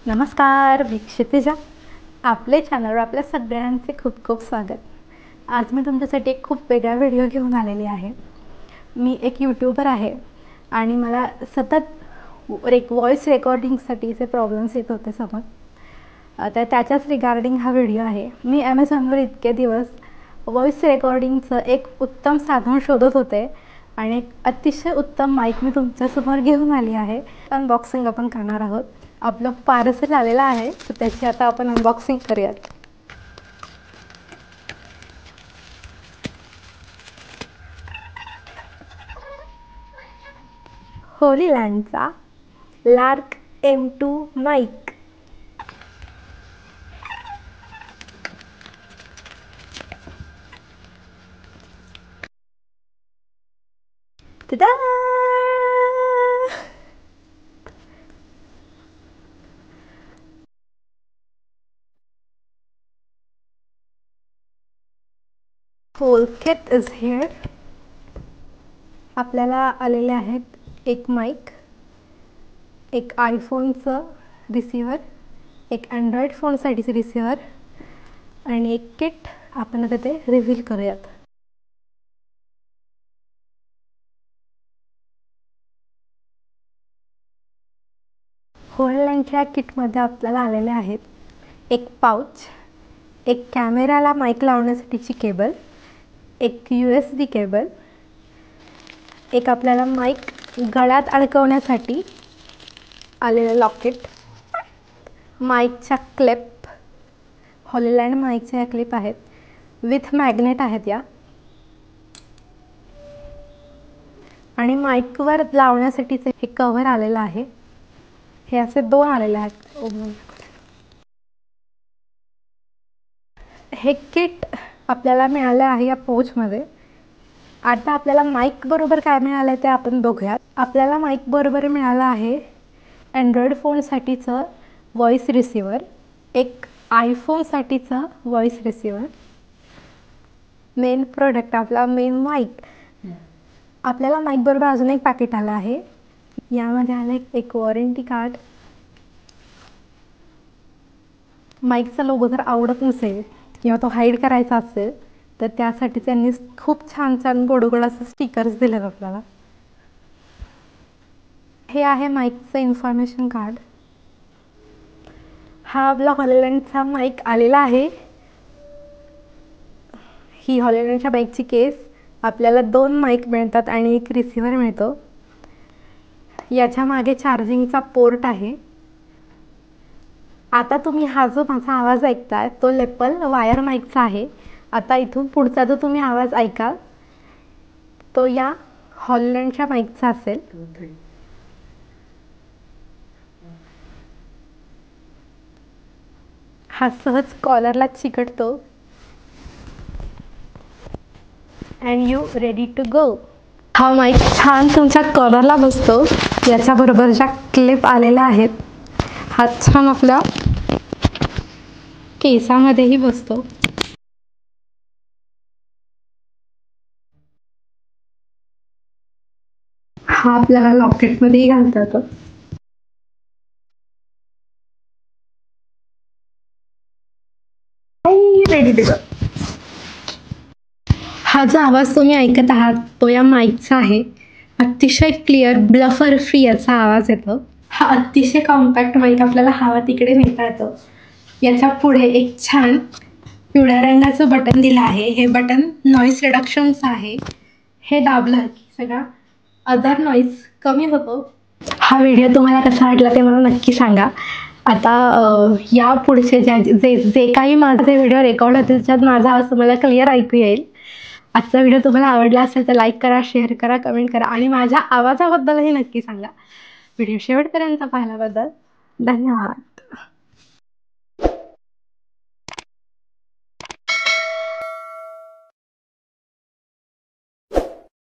नमस्कार, मी क्षितिजा. आपले चॅनलवर आपल्या सगळ्यांचे खूप खूप स्वागत. आज मी तुमच्यासाठी एक खूप वेगळा व्हिडिओ घेऊन आलेली आहे. मी एक यूट्यूबर आहे आणि मला सतत व्हॉईस रेकॉर्डिंगसाठीचे प्रॉब्लेम्स येत होते समोर. तर त्याच्याच रिगार्डिंग हा व्हिडिओ आहे. मी ॲमेझॉनवर इतके दिवस व्हॉईस रेकॉर्डिंगचं एक उत्तम साधन शोधत होते आणि एक अतिशय उत्तम माईक मी तुमच्यासमोर घेऊन आली आहे. अनबॉक्सिंग आपण करणार आहोत. आपलं पार्सल आलेलं आहे, तर त्याची आता आपण अनबॉक्सिंग करूयात. होलीलँडचा Lark M2 mic. tada! Whole kit is here. आपल्याला आलेले आहेत एक माईक, एक आयफोनचं रिसिव्हर, एक अँड्रॉइड फोनसाठीचं रिसिव्हर आणि एक किट. आपण आता ते रिव्हील करूयात. होलीलँडच्या किटमध्ये आपल्याला आलेले आहेत एक पाउच, एक कॅमेराला माईक लावण्यासाठीची केबल, एक USB केबल, एक आपल्याला माईक गळ्यात अडकवण्यासाठी आलेलं लॉकेट, माईकच्या क्लिप. होलीलँड माईकच्या क्लिप आहेत, विथ मॅग्नेट आहेत या, आणि माईकवर लावण्यासाठीचं हे कव्हर आलेलं आहे. हे असे दोन आलेले आहेत. हे किट आपल्याला मिळालं आहे या पाउचमध्ये. आता आपल्याला माईक बरोबर काय मिळालं आहे ते आपण बघूयात. आपल्याला माईक बरोबर मिळालं आहे अँड्रॉइड फोनसाठीचं व्हॉईस रिसिव्हर, एक आयफोनसाठीचं व्हॉईस रिसिव्हर, मेन प्रोडक्ट आपला मेन माईक. आपल्याला माईक बरोबर अजून एक पॅकेट आलं आहे. यामध्ये आलं एक वॉरंटी कार्ड. माईकचा लोगो जर आवडत नसेल किंवा तो हाईड करायचा असेल तर त्यासाठी त्यांनी खूप छान छान गोड असं स्टिकर्स दिलेत आपल्याला. हे आहे माईकचं इन्फॉर्मेशन कार्ड. हा आपला होलीलँडचा माईक आलेला आहे. ही होलीलँडच्या माईकची केस. आपल्याला 2 माईक मिळतात आणि एक रिसिव्हर मिळतो. याच्या मागे चार्जिंगचा पोर्ट आहे. आता तुम्ही हा जो माझा आवाज ऐकताय तो लेपल वायर माईकचा आहे. आता इथून पुढचा जो तुम्ही आवाज ऐकाल तो या होलीलँडच्या माईकचा असेल. हा सहज कॉलरला चिकटतो. And you ready to go. हा माईक छान तुमच्या कॉलरला बसतो. याच्याबरोबर ज्या क्लिप आलेल्या आहेत हा छान आपल्या केसामध्येही बसतो. हा आपल्याला लॉकेटमध्येही घालता येतो. Ready to go. हा जो आवाज तुम्ही ऐकत आहात तो या माईकचा आहे. अतिशय क्लिअर, ब्लफर फ्री याचा आवाज येतो. हा अतिशय कॉम्पॅक्ट माईक आपल्याला हवा तिकडे नेता येतो. याच्या पुढे एक छान पिवळ्या रंगाचं बटन दिलं आहे. हे बटन नॉईज रिडक्शनचं आहे. हे दाबलं की सगळा अदर नॉईज कमी होतो. हा व्हिडिओ तुम्हाला कसा वाटला ते मला नक्की सांगा. आता या पुढचे जे काही माझे व्हिडिओ रेकॉर्ड होतील त्यात माझा आवाज तुम्हाला क्लिअर ऐकू येईल. आजचा व्हिडिओ तुम्हाला आवडला असेल तर लाईक करा, शेअर करा, कमेंट करा आणि माझ्या आवाजाबद्दलही नक्की सांगा. व्हिडिओ शेवटपर्यंत पाहिल्याबद्दल धन्यवाद.